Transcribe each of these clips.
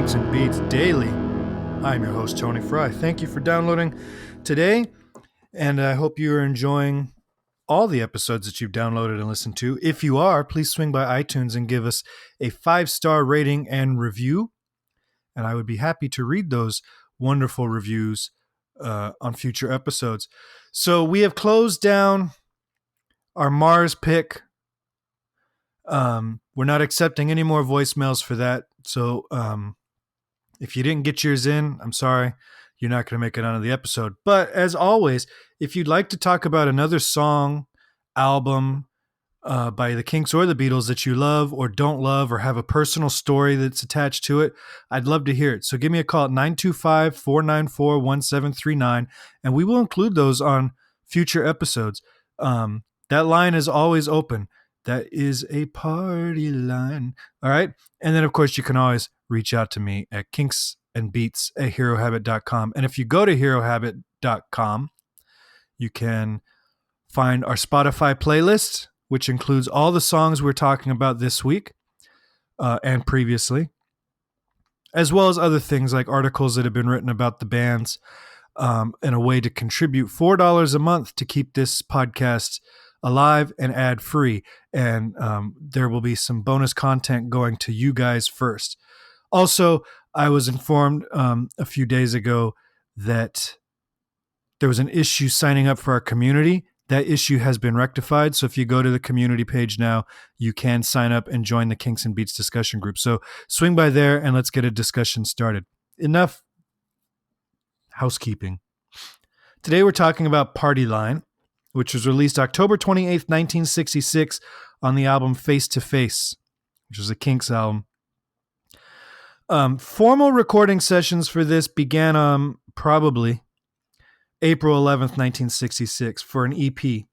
Kinks and Beats Daily. I'm your host, Tony Fry. Thank you for downloading today, and I hope you are enjoying all the episodes that you've downloaded and listened to. If you are, please swing by iTunes and give us a 5-star rating and review, and I would be happy to read those wonderful reviews on future episodes. So we have closed down our Mars pick. We're not accepting any more voicemails for that. So if you didn't get yours in, I'm sorry. You're not going to make it onto the episode. But as always, if you'd like to talk about another song, album by the Kinks or the Beatles that you love or don't love or have a personal story that's attached to it, I'd love to hear it. So give me a call at 925-494-1739, and we will include those on future episodes. That line is always open. That is a party line. All right. And then, of course, you can always reach out to me at kinksandbeats@herohabit.com. And if you go to herohabit.com, you can find our Spotify playlist, which includes all the songs we're talking about this week and previously, as well as other things like articles that have been written about the bands, and a way to contribute $4 a month to keep this podcast alive and ad-free. And there will be some bonus content going to you guys first. Also, I was informed a few days ago that there was an issue signing up for our community. That issue has been rectified. So if you go to the community page now, you can sign up and join the Kinks and Beats discussion group. So swing by there and let's get a discussion started. Enough housekeeping. Today we're talking about Party Line, which was released October 28th, 1966 on the album Face to Face, which was a Kinks album. Formal recording sessions for this began probably April 11th, 1966 for an EP.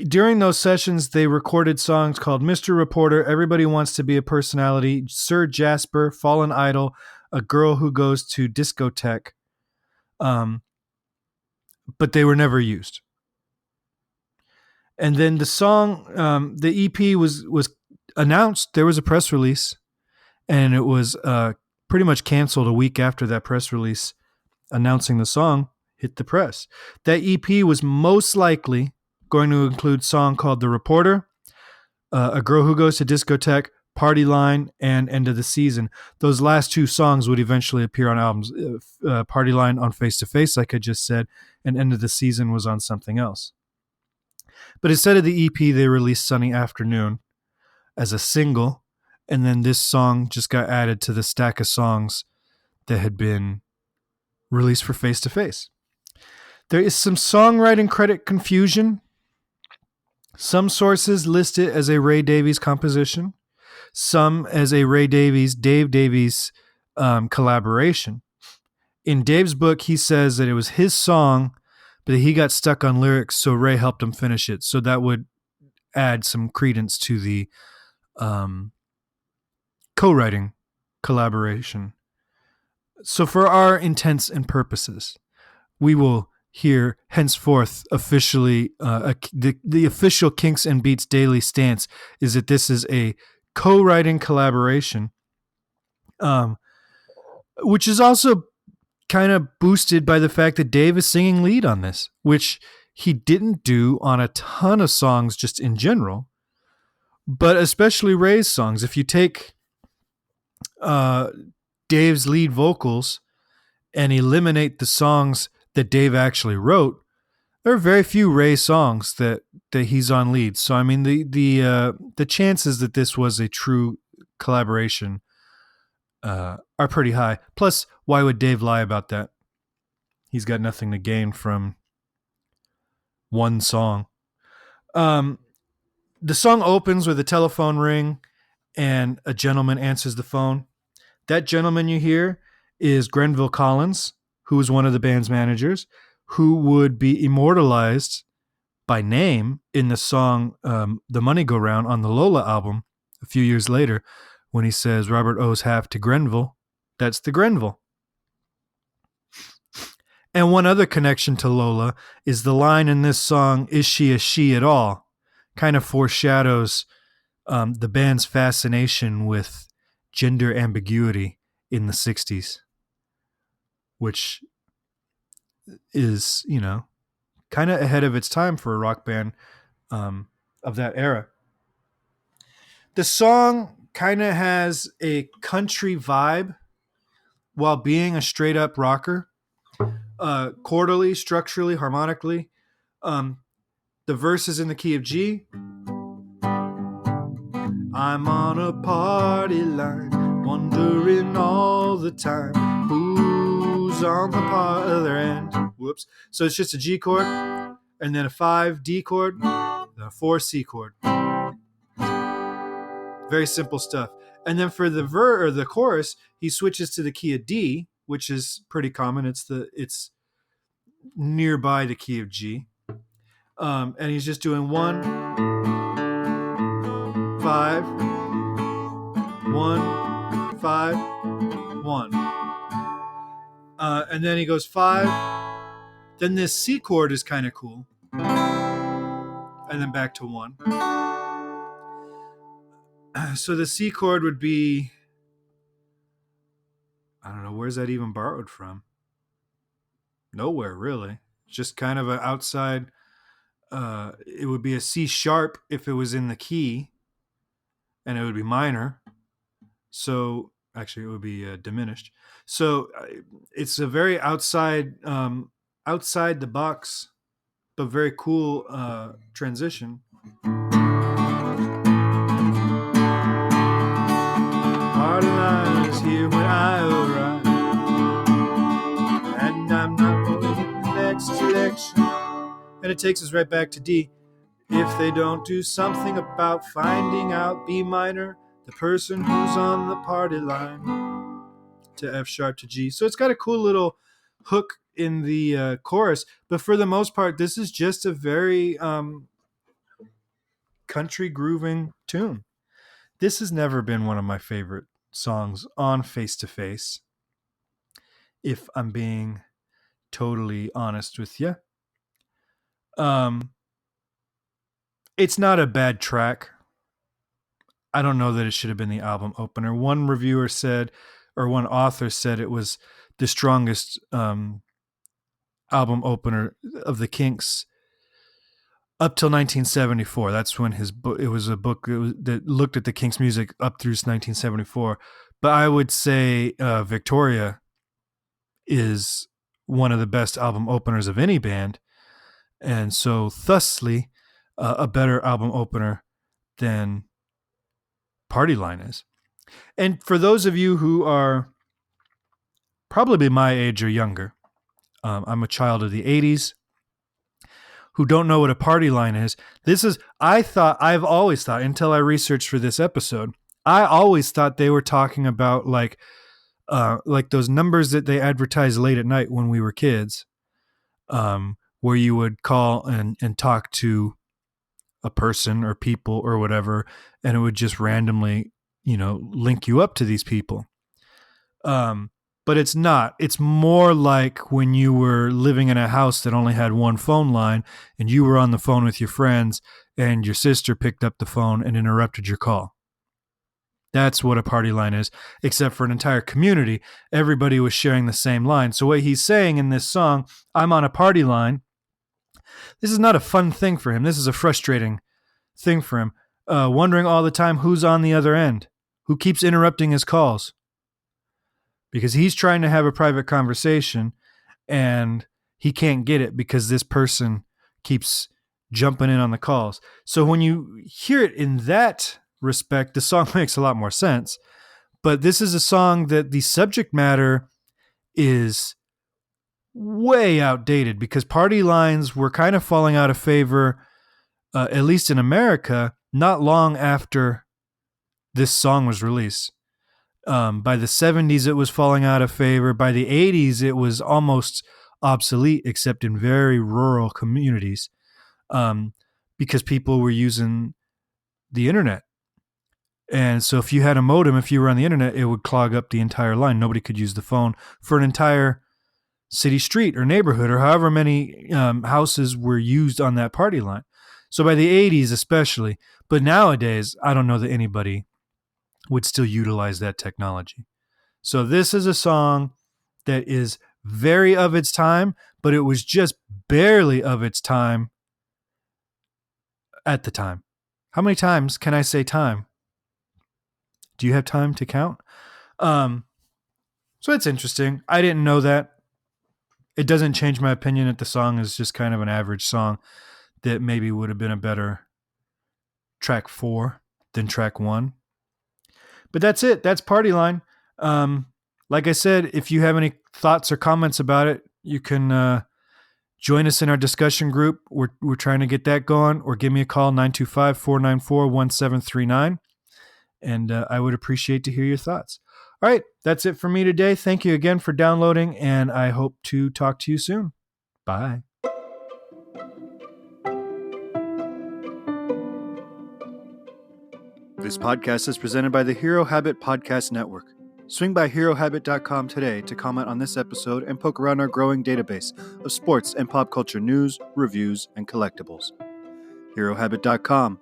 During those sessions, they recorded songs called Mr. Reporter, Everybody Wants to Be a Personality, Sir Jasper, Fallen Idol, A Girl Who Goes to Discotheque, but they were never used. And then the song, the EP was announced. There was a press release, and it was pretty much canceled a week after that press release announcing the song hit the press. That EP was most likely going to include a song called The Reporter, A Girl Who Goes to Discotheque, Party Line, and End of the Season. Those last two songs would eventually appear on albums. Party Line on Face to Face, like I just said, and End of the Season was on something else. But instead of the EP, they released Sunny Afternoon as a single, and then this song just got added to the stack of songs that had been released for Face to Face. There is some songwriting credit confusion. Some sources list it as a Ray Davies composition, some as a Dave Davies collaboration. In Dave's book, he says that it was his song, but he got stuck on lyrics, so Ray helped him finish it. So that would add some credence to the co-writing collaboration. So for our intents and purposes, we will hear henceforth officially the official Kinks and Beats Daily stance is that this is a co-writing collaboration, which is also kind of boosted by the fact that Dave is singing lead on this, which he didn't do on a ton of songs just in general, but especially Ray's songs. If you take Dave's lead vocals and eliminate the songs that Dave actually wrote, there are very few Ray songs that he's on lead. So I mean the chances that this was a true collaboration are pretty high. Plus, why would Dave lie about that? He's got nothing to gain from one song. The song opens with a telephone ring and a gentleman answers the phone. That gentleman you hear is Grenville Collins, who was one of the band's managers, who would be immortalized by name in the song The Money Go Round on the Lola album a few years later, when he says Robert owes half to Grenville. That's the Grenville. And one other connection to Lola is the line in this song, "Is she a she at all?" Kind of foreshadows the band's fascination with gender ambiguity in the 60s, which is, kind of ahead of its time for a rock band of that era. The song kind of has a country vibe while being a straight up rocker, chordally, structurally, harmonically. The verse is in the key of G. I'm on a party line, wondering all the time who's on the other end. Whoops. So it's just a G chord, and then a 5 D chord, and a 4 C chord. Very simple stuff. And then for the chorus, he switches to the key of D, which is pretty common. It's nearby the key of G. And he's just doing 1, 5, 1, 5, 1. And then he goes 5. Then this C chord is kind of cool. And then back to 1. So the C chord would be, I don't know, where's that even borrowed from? Nowhere, really. Just kind of an outside, it would be a C sharp if it was in the key, and it would be minor. So actually it would be diminished. So it's a very outside the box, but very cool transition. Party line is here when I arrive, and I'm not voting the next election. And it takes us right back to D. If they don't do something about finding out B minor, the person who's on the party line, to F sharp to G. So it's got a cool little hook in the chorus, but for the most part, this is just a very country grooving tune. This has never been one of my favorite songs on Face to Face, if I'm being totally honest with you. It's not a bad track. I don't know that it should have been the album opener. One reviewer said, or one author said, it was the strongest album opener of the Kinks up till 1974. That's when his book. It was a book that looked at the Kinks' music up through 1974. But I would say Victoria is one of the best album openers of any band, and so thusly a better album opener than Party Line is. And for those of you who are probably my age or younger, I'm a child of the 80s, who don't know what a party line is. I've always thought, until I researched for this episode, I always thought they were talking about like those numbers that they advertised late at night when we were kids, where you would call and talk to a person or people or whatever, and it would just randomly, link you up to these people. But it's not. It's more like when you were living in a house that only had one phone line, and you were on the phone with your friends, and your sister picked up the phone and interrupted your call. That's what a party line is, except for an entire community. Everybody was sharing the same line. So what he's saying in this song, I'm on a party line, this is not a fun thing for him. This is a frustrating thing for him. Wondering all the time who's on the other end, who keeps interrupting his calls. Because he's trying to have a private conversation and he can't get it because this person keeps jumping in on the calls. So when you hear it in that respect, the song makes a lot more sense. But this is a song that the subject matter is way outdated because party lines were kind of falling out of favor, at least in America, not long after this song was released. By the 70s, it was falling out of favor. By the 80s, it was almost obsolete, except in very rural communities, because people were using the internet. And so if you had a modem, if you were on the internet, it would clog up the entire line. Nobody could use the phone for an entire city street or neighborhood or however many houses were used on that party line. So by the 80s especially, but nowadays, I don't know that anybody would still utilize that technology. So this is a song that is very of its time, but it was just barely of its time at the time. How many times can I say time? Do you have time to count? So it's interesting. I didn't know that. It doesn't change my opinion that the song is just kind of an average song that maybe would have been a better track 4 than track 1. But that's it. That's Party Line. Like I said, if you have any thoughts or comments about it, you can join us in our discussion group. We're trying to get that going, or give me a call, 925-494-1739. And I would appreciate to hear your thoughts. All right, that's it for me today. Thank you again for downloading, and I hope to talk to you soon. Bye. This podcast is presented by the Hero Habit Podcast Network. Swing by HeroHabit.com today to comment on this episode and poke around our growing database of sports and pop culture news, reviews, and collectibles. HeroHabit.com.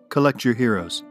Collect your heroes.